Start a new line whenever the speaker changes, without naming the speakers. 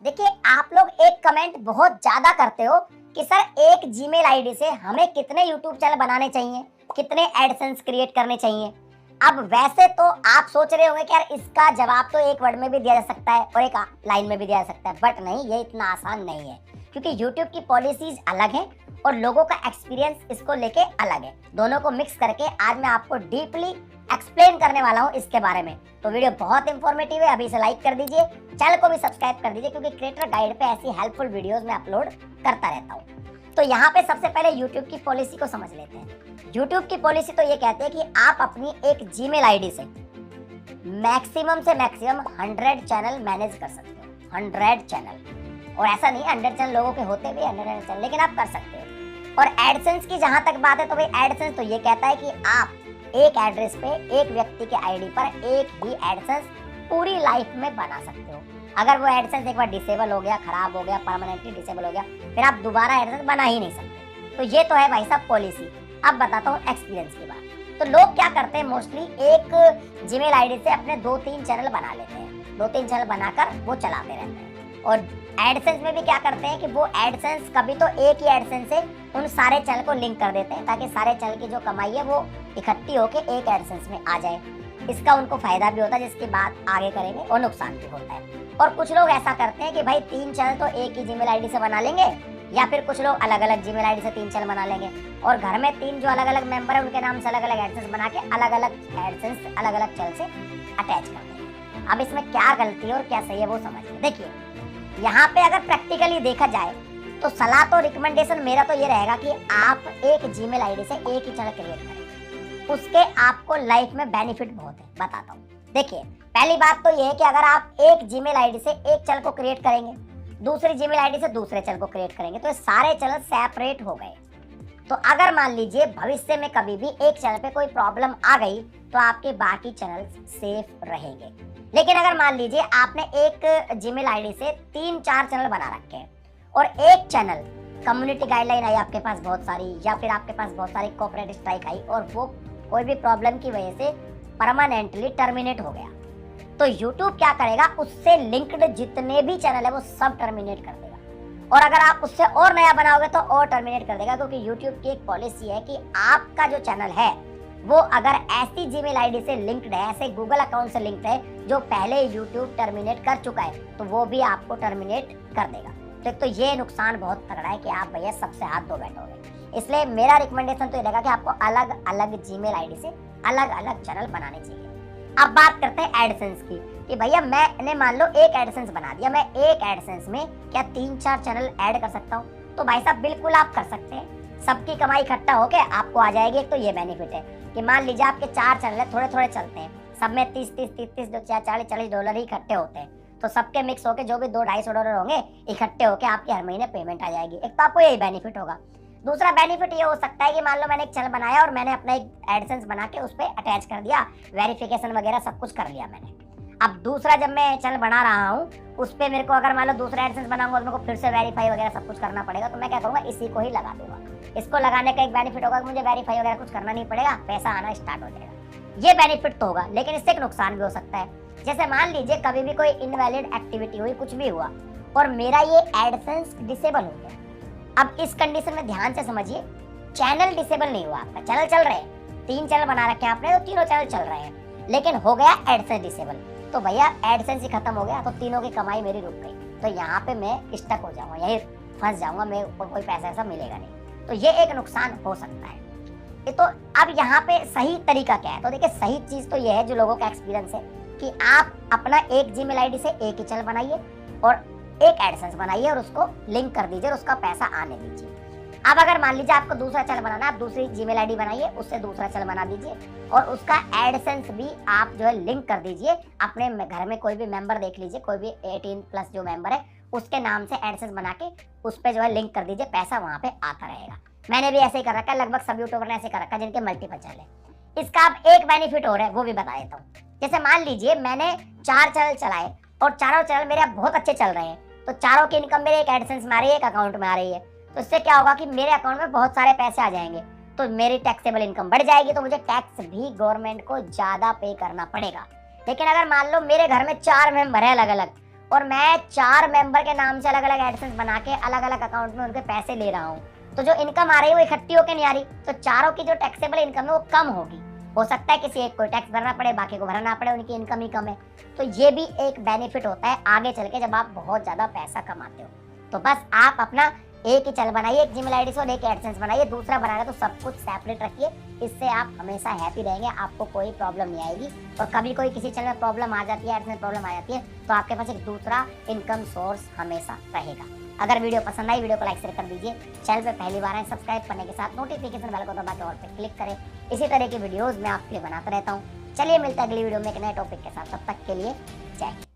देखिए, आप लोग एक कमेंट बहुत ज्यादा करते हो कि सर एक जीमेल आईडी से हमें कितने यूट्यूब चैनल बनाने चाहिए, कितने एडसेंस क्रिएट करने चाहिए। अब वैसे तो आप सोच रहे होंगे कि यार इसका जवाब तो एक वर्ड में भी दिया जा सकता है और एक लाइन में भी दिया जा सकता है, बट नहीं, ये इतना आसान नहीं है क्योंकि YouTube की पॉलिसीज अलग है और लोगों का एक्सपीरियंस इसको लेके अलग है। दोनों को मिक्स करके आज मैं आपको डीपली एक्सप्लेन करने वाला हूँ इसके बारे में। तो वीडियो बहुत इंफॉर्मेटिव है, अभी इसे लाइक कर दीजिए, चैनल को भी सब्सक्राइब कर दीजिए क्योंकि क्रिएटर गाइड पे ऐसी हेल्पफुल वीडियोस मैं अपलोड करता रहता हूँ। तो यहाँ पे सबसे पहले YouTube की पॉलिसी को समझ लेते हैं। YouTube की पॉलिसी तो ये कहते हैं कि आप अपनी एक जीमेल आईडी से मैक्सिमम से मैक्सिमम 100 चैनल मैनेज कर सकते हो। 100 चैनल, और ऐसा नहीं 100 चैनल लोगों के होते भी 100 चैनल, लेकिन आप कर सकते हो। और एडसेंस की जहां तक बात है तो भाई एडसेंस तो ये कहता है कि आप एक एड्रेस पे एक व्यक्ति के आईडी पर एक ही एडसेंस पूरी लाइफ में बना सकते हो। अगर वो एडसेंस एक बार डिसेबल हो गया, खराब हो गया, परमानेंटली डिसेबल हो गया, फिर आप दोबारा एडसेंस बना ही नहीं सकते। तो ये तो है भाई साहब पॉलिसी। अब बताता हूँ एक्सपीरियंस की बात। तो लोग क्या करते हैं, मोस्टली एक जीमेल आईडी से अपने 2-3 चैनल बना लेते हैं, 2-3 चैनल बनाकर वो चलाते रहते हैं। और एडसेंस में भी क्या करते हैं कि वो एडसेंस कभी तो एक ही एडसेंस से उन सारे चैनल को लिंक कर देते हैं ताकि सारे चैनल की जो कमाई है वो इकट्ठी होके एक एडसेंस में आ जाए। इसका उनको फायदा भी होता है, जिसकी बात आगे करेंगे, और नुकसान भी होता है। और कुछ लोग ऐसा करते हैं कि भाई 3 चैनल तो एक ही जीमेल आईडी से बना लेंगे, या फिर कुछ लोग अलग अलग जीमेल आईडी से 3 चैनल बना लेंगे और घर में 3 जो अलग अलग मेंबर है उनके नाम से अलग अलग एडसेंस बना के अलग अलग एडसेंस अलग अलग चैनल से अटैच कर देंगे। अब इसमें क्या गलती है और क्या सही है वो समझिए। देखिए, यहाँ पे अगर प्रैक्टिकली देखा जाए तो सलाह तो रिकमेंडेशन मेरा तो ये रहेगा कि आप एक जीमेल आईडी से एक ही चैनल क्रिएट करें। उसके आपको लाइफ में बेनिफिट बहुत है, बताता हूँ। देखिए, पहली बात तो ये है कि अगर आप एक जीमेल आईडी से एक चैनल को क्रिएट करेंगे, दूसरी जीमेल आईडी से दूसरे चैनल को क्रिएट करेंगे, तो ये सारे चैनल सेपरेट हो गए। तो अगर मान लीजिए भविष्य में कभी भी एक चैनल पे कोई प्रॉब्लम आ गई तो आपके बाकी चैनल सेफ रहेंगे। लेकिन अगर मान लीजिए आपने एक जीमेल आईडी से 3-4 चैनल बना रखे हैं और एक चैनल कम्युनिटी गाइडलाइन आई आपके पास बहुत सारी, या फिर आपके पास बहुत सारी कॉर्पोरेट स्ट्राइक आई और वो कोई भी प्रॉब्लम की वजह से परमानेंटली टर्मिनेट हो गया, तो YouTube क्या करेगा, उससे लिंक्ड जितने भी चैनल है वो सब टर्मिनेट कर देगा। और अगर आप उससे और नया बनाओगे तो और टर्मिनेट कर देगा, क्योंकि YouTube की एक पॉलिसी है कि आपका जो चैनल है वो अगर ऐसी जीमेल आईडी से लिंक्ड है, ऐसे गूगल अकाउंट से लिंक्ड है जो पहले YouTube टर्मिनेट कर चुका है, तो वो भी आपको टर्मिनेट कर देगा। तो एक तो ये नुकसान बहुत तगड़ा है कि आप भैया सबसे हाथ धो बैठोगे। इसलिए मेरा रिकमेंडेशन तो ये रहेगा कि आपको अलग अलग जीमेल आईडी से अलग अलग चैनल बनाने चाहिए। अब बात करते हैं एडसेंस की कि भैया मैंने मान लो एक एडसेंस बना दिया, मैं एक एडसेंस में क्या 3-4 चैनल ऐड कर सकता हूँ? तो भाई साहब बिल्कुल आप कर सकते हैं। सबकी कमाई इकट्ठा होके आपको आ जाएगी। तो ये बेनिफिट है कि मान लीजिए आपके 4 चैनल है, थोड़े थोड़े चलते हैं, सब में 30-30 40-40 डॉलर ही इकट्ठे होते हैं, तो सबके मिक्स होके जो भी $200-250 होंगे इकट्ठे होके आपके हर महीने पेमेंट आ जाएगी। एक तो आपको यही बेनिफिट होगा। दूसरा बेनिफिट ये हो सकता है कि मान लो मैंने एक चैनल बनाया और मैंने अपना एक एडसेंस बना के उस पर अटैच कर दिया, वेरिफिकेशन वगैरह सब कुछ कर लिया मैंने। अब दूसरा जब मैं चैनल बना रहा हूँ उस पर मेरे को अगर मान लो दूसरा एडसेंस बनाऊंगा तो मेरे को फिर से वेरीफाई वगैरह सब कुछ करना पड़ेगा, तो मैं क्या करूँगा, इसी को ही लगा दूंगा। इसको लगाने का एक बेनिफिट होगा कि मुझे वेरीफाई वगैरह कुछ करना नहीं पड़ेगा, पैसा आना स्टार्ट हो जाएगा। ये बेनिफिट तो होगा, लेकिन इससे एक नुकसान भी हो सकता है। जैसे मान लीजिए कभी भी कोई इनवैलिड एक्टिविटी हुई, कुछ भी हुआ और मेरा ये एडसेंस डिसेबल हो गया। अब इस कंडीशन में ध्यान से समझिए, चैनल डिसेबल नहीं हुआ, आपका चैनल चल रहे हैं, 3 चैनल बना रखे हैं आपने तो तीनों चैनल चल रहे हैं, लेकिन हो गया एडसेंस डिसेबल, तो भैया एडसेंस ही खत्म हो गया, तो तीनों की कमाई मेरी रुक गई। तो यहाँ पे मैं स्टक हो जाऊंगा, यही फंस जाऊंगा, मेरे को कोई पैसा ऐसा मिलेगा नहीं। तो ये एक नुकसान हो सकता है। तो अब यहाँ पे सही तरीका क्या है? तो देखिए, सही चीज तो ये है जो लोगों का एक्सपीरियंस है कि आप अपना एक जीमेल आईडी से एक ही चैनल बनाइए और एक एडसेंस बनाइए और उसको लिंक कर दीजिए और उसका पैसा आने दीजिए। अब अगर मान लीजिए आपको दूसरा चैनल बनाना है, आप दूसरी जीमेल आईडी बनाइए, उससे दूसरा चैनल बना दीजिए और उसका एडसेंस भी आप जो है लिंक कर दीजिए। अपने घर में कोई भी मेंबर देख लीजिए, कोई भी 18+ जो मेंबर है उसके नाम से एडसेंस बना के उस पर जो है लिंक कर दीजिए, पैसा वहां पे आता रहेगा। मैंने भी ऐसे ही कर रखा है, लगभग सब यूट्यूबर ने ऐसे कर रखा है जिनके मल्टीपल चैनल है। इसका अब एक बेनिफिट हो रहा है, वो भी बता देता हूँ। जैसे मान लीजिए मैंने 4 चैनल चलाए और चारों चैनल मेरे बहुत अच्छे चल रहे हैं, तो चारों की इनकम मेरे एक एडसेंस में आ रही है, एक अकाउंट में आ रही है। तो इससे क्या होगा कि मेरे अकाउंट में बहुत सारे पैसे आ जाएंगे, तो मेरी टैक्सेबल इनकम बढ़ जाएगी, तो मुझे टैक्स भी गवर्नमेंट को ज्यादा पे करना पड़ेगा। लेकिन अगर मान लो मेरे घर में 4 मेंबर है अलग अलग और मैं 4 मेंबर के नाम से अलग अलग एडसेंस बना के अलग अलग अकाउंट में उनके पैसे ले रहा हूँ, तो जो इनकम आ रही है वो इकट्ठी होकर नहीं आ रही, तो चारों की जो टैक्सेबल इनकम है वो कम होगी। हो सकता है किसी एक को टैक्स भरना पड़े, बाकी को भरना पड़े, उनकी इनकम ही कम है। तो ये भी एक बेनिफिट होता है आगे चल के जब आप बहुत ज्यादा पैसा कमाते हो। तो बस आप अपना एक ही चैनल बनाइए, एक जीमेल आईडी से और एक एडसेंस बनाइए, दूसरा बनाना तो सब कुछ सेपरेट रखिए। इससे आप हमेशा हैप्पी रहेंगे, आपको कोई प्रॉब्लम नहीं आएगी। और कभी कोई किसी चैनल में प्रॉब्लम आ जाती है, एडसेंस में प्रॉब्लम आ जाती है, तो आपके पास एक दूसरा इनकम सोर्स हमेशा रहेगा। अगर वीडियो पसंद आई, वीडियो को लाइक शेयर कर दीजिए। चैनल पे पहली बार आए, सब्सक्राइब करने के साथ नोटिफिकेशन बेल को दबा के ऑल पे क्लिक करें। इसी तरह की वीडियोस मैं आपके लिए बनाता रहता हूँ। चलिए मिलते हैं अगली वीडियो में एक नए टॉपिक के साथ, तब तक के लिए जय हिंद।